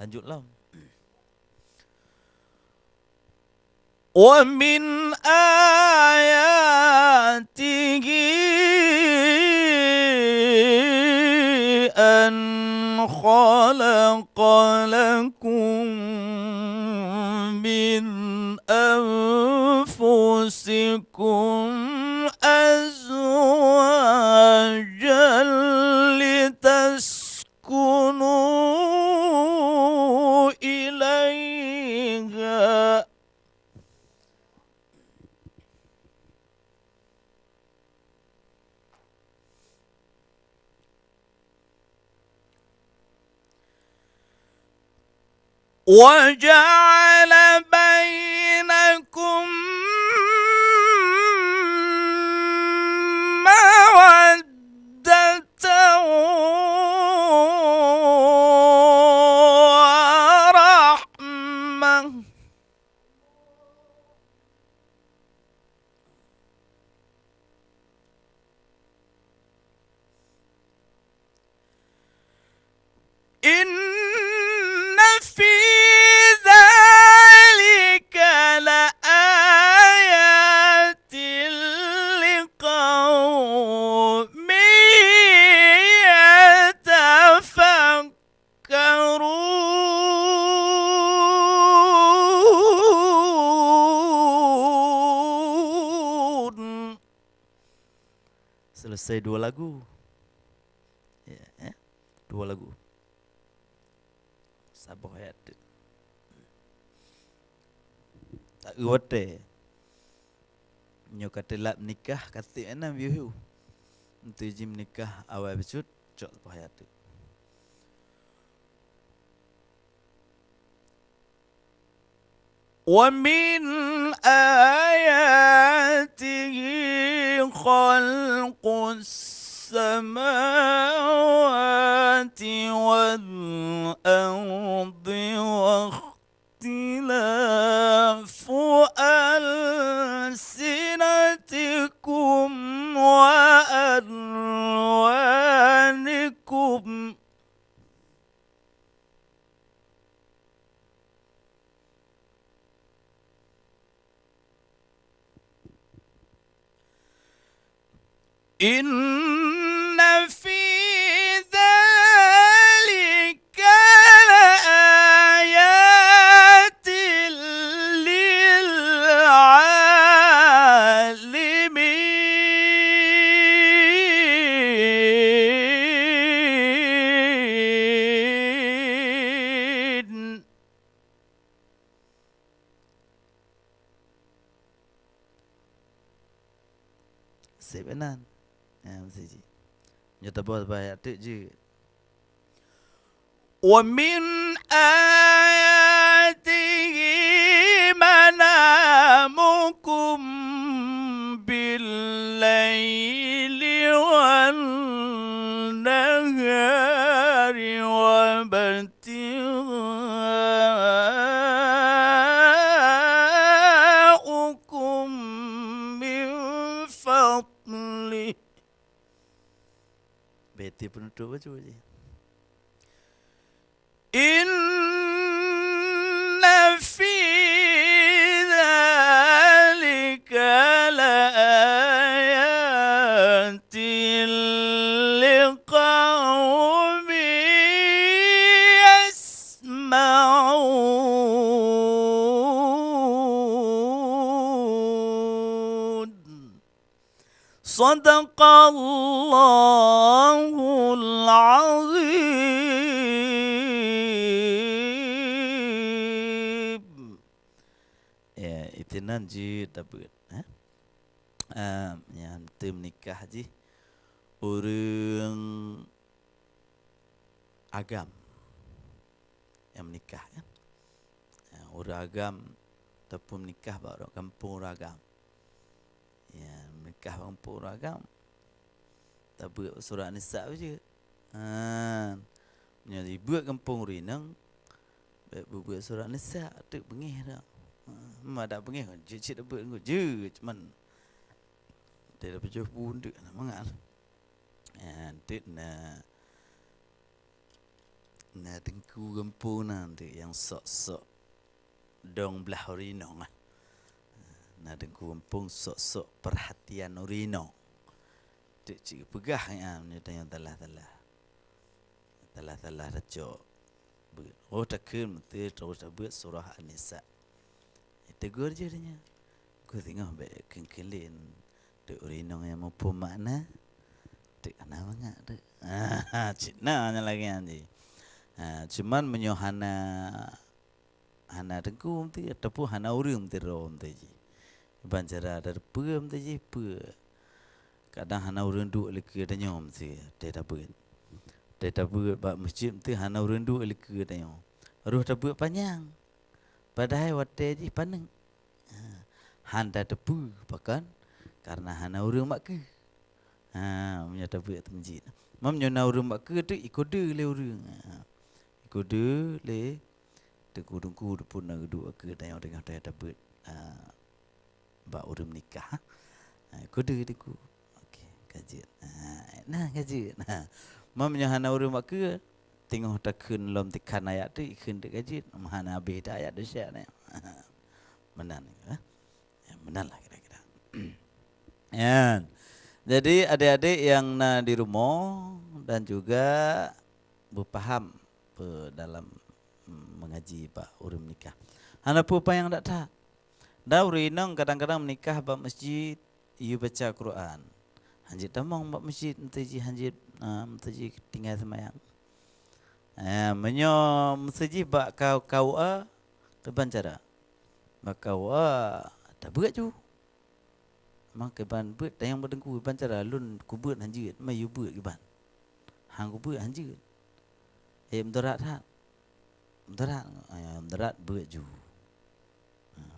Lanjutlah. Wa min ayatihi an khalaqa lakum min anfusikum azwajan litaskunu ilaiha. وَجَعَلَ بَيْنَكُم مَّوَدَّةً وَرَحْمَةً إِنَّ فِي ذَلِكَ لَآيَاتٍ لِقَوْمٍ يَتَفَكَّرُونَ. Selesai dua lagu. Dua lagu. Sabar ayat tu. Tak ruwete. Nyo kata lap nikah kata ana biu. Untuk jim nikah awal becut cok sabar ayat tu. Wa min ayatihi khalqus السماوات والأرض واختلاف ألسنتكم وألوانكم إن في ذلك لآيات للعالمين. Sebenarnya mesti nyata buat bayar tu je. Wa min ayatihi manamukum bil laili wan nahari wa batighukum min fadli. Beti penutup baca je. Inna fi dhalika laayatin liqaumin yasma'un. Sadaqallahul azim. Ya, itu nanti dapat. Yang tem nikah je. Orang agam yang menikah kan. Orang agam ataupun menikah baru kampung orang agam. Ya, menikah kampung orang agam. Tak buat surat nisab je. Jadi buat kampung Rinang. Buat surat nisab tu pengih dah. Mak dak pengih cik dak buat je cuman dia dah pecah pun tu nak mangat. Tu na Nah dengku gempu nanti yang sok-sok dong belah orino ah. Nah dengku gempung sok-sok perhatian orino. Dek cik pegah ya ni tanya telah-telah. Telah-telah rajo. Oh takkan mesti terus buat surah An-Nisa. Tegur je dia. Aku tengok baik kengkelin. Dek orino yang mampu makna. Dek ana mangak dek. Cina lagi nanti. Cuman menyohana hana dengku mesti ataupun hana urang mesti ro mesti ji. Banjara ada pe mesti ji pe. Kadang hana urang duk leke danyo mesti dia dapat. Dia dapat bab masjid mesti hana urang duk leke danyo. Ruh dapat panjang. Padahal wate ji paneng. Handa depu pakan karena hana urang mak ke. Punya dapat tu masjid. Mam nyona urang mak ke tu ikode le urang. Kudu le tegudungku pun nak duduk ke tayang dengan dia dapat bak urang nikah. Kudu deku. Okey, kajian. Nah kajian. Mam nyahana urang mak ke tengok takun lom tekan ayat tu ikun dek kajian. Mahana beda ayat desya ni. Menan menanlah kira-kira. Ya. Jadi adik-adik yang di rumah dan juga berfaham dalam mengaji pak urang nikah. Hana apa yang tak tak. Dah urinang kadang-kadang menikah bab masjid, ia baca Quran. Hanjit tamang bab masjid mesti hanjit mesti tinggal semayang. Menyo mesti bab kau keban cara. Bab kau tak berat tu. Mak keban berat yang berdengku keban cara lun kubut hanjit, mai you berat keban. Hang kubut hanjit. Mudarat tak? Mudarat buat ju.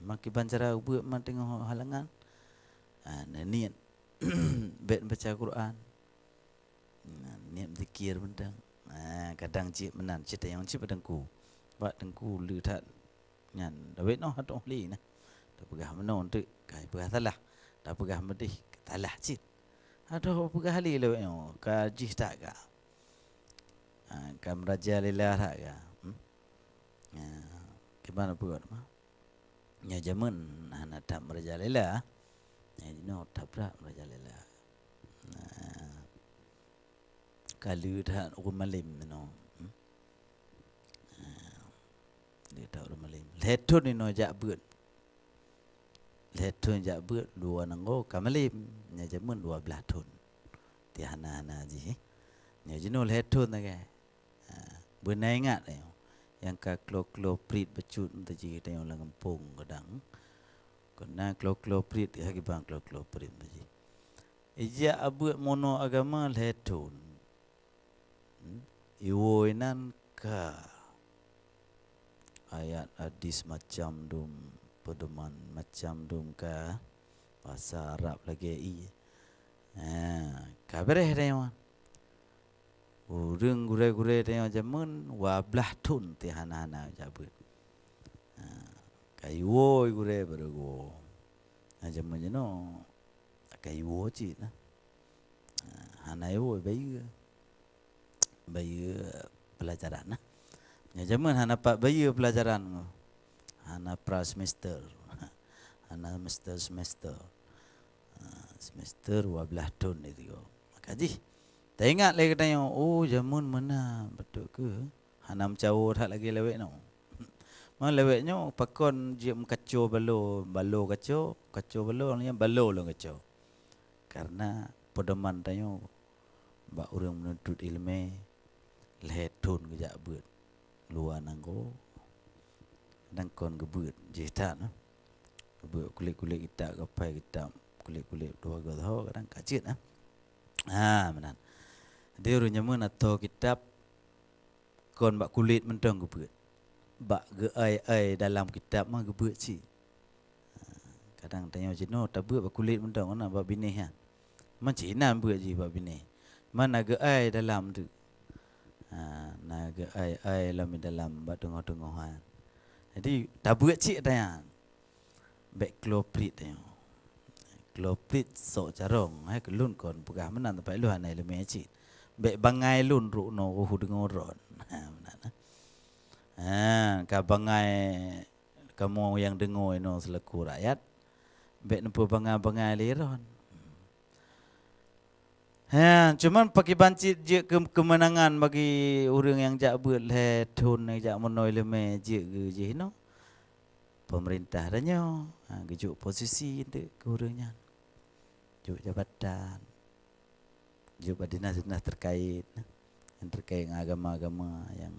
Maki bancara buat man tengok halangan. Niat bet baca Quran. Niat zikir bentang. Kadang cip menan cerita yang cip dengku. Bak dengku lu tak nyan. Dawet noh hatok li nah. Tak pegah menon tu kai pegah salah. Tak pegah medih salah cip. Aduh pegah li lewat yo. Kaji tak ka. Kam raja lillah tak ke? Gimana buat mah? Nya zaman anak tak raja lillah. Nya no tak berat raja lillah. Kalau dah orang malim no. Dia tak orang malim. Letun ni no jak buat. Letun jak buat dua nanggo kamalim. Nya zaman 12 tahun. Ti hana-hana ji. Nya jeno letun tak ke? Benar ingat yang ka klo prit becut mesti kita yang lang kampung kadang. Kena klo prit hagi bang klo prit mesti. Ija abuat mono agama letun. Iwoinan ka ayat hadis macam dum pedoman macam dum ka bahasa Arab lagi kabareh dia. Urang gure-gure tengok zaman 12 tahun ti hana-hana jabut. Kaiwo gure bergo. Zaman jeno kaiwo cit nah. Hana yo bayi pelajaran nah. Zaman hana pak bayi pelajaran. Hana pra semester. Hana semester. Semester 12 tahun itu. Makaji tak ingat lagi katanya, oh zaman mana betul ke? Hanam cawo tak lagi lewek no. Mana leweknya pakon je kacau balo kacau balo ni balo lo kacau. Karena pedoman tanya bak orang menuntut ilmu letun kejak buat luar nanggo dan kon gebut jihad no. Gebut kulit-kulit kita gapai kita kulit-kulit dua gado kadang kacit menan. Dia orang nyaman atau kitab kon bak kulit mentang gebut. Bak geai dalam kitab mah gebut si. Kadang tanya jino tak buat bak kulit mentang mana bak binih kan. Man Cina buat je bak binih. Mana geai dalam tu. Na geai dalam bak tengah-tengah kan. Jadi tak buat cik tanya. Bak kloprit tanya. Kloprit sok jarong kelun kon pegah menan tempat lu hanai lemeh cik. Bek bangai lun ru no hu dengar ron. Ka bangai kamu yang dengar no selaku rakyat. Bek nempu bangai-bangai liron. Cuman pakai banci je kemenangan bagi orang yang jak buat le tun jak menoi le me je je no. Pemerintah danyo gejuk posisi de ke orangnya. Juk jabatan. Juk dinas-dinas terkait yang terkait dengan agama-agama yang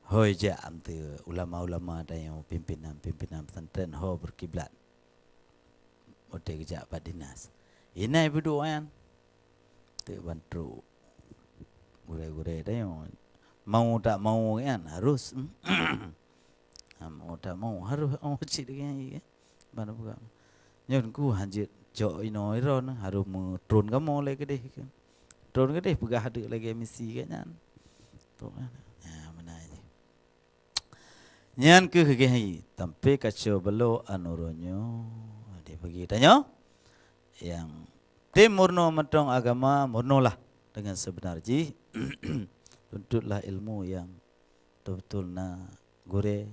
hoi jak tu ulama-ulama dan yang pimpinan pesantren ho berkiblat. Ode gejak pada dinas. Inai berdoa tu bantu gure-gure dah mau tak mau kan harus mau tak mau harus cik dengan mana bukan nyon ku hanjit jo ino iron harus turun kamu lagi deh kan turun ke deh pegah ada lagi misi kan tu mana ni nyan ke kegai tampe kaco belo anuronyo dia pergi tanya yang tim murno matong agama murnolah dengan sebenarnya tuntutlah ilmu yang betul-betul na gure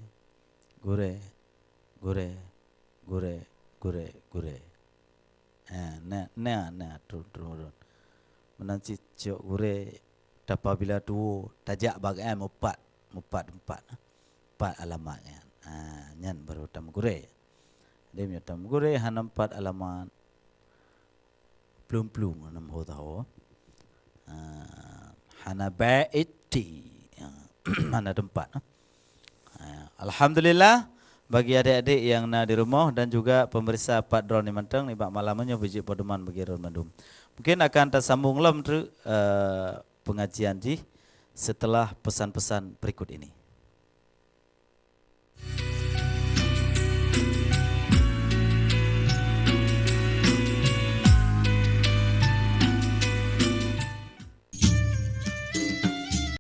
na turun menanti cok gure dapat bila tu tajak bagai empat alamat kan nyan baru tam gure dia punya tam gure han 4 alamat plum nam ho tahu hana baiti mana tempat alhamdulillah bagi adik-adik yang na di rumah dan juga pemirsa Pak Drone ni mantang ni bak malamnya biji podeman bagi ron mandum mungkin akan tersambung lam pengajian ji setelah pesan-pesan berikut ini.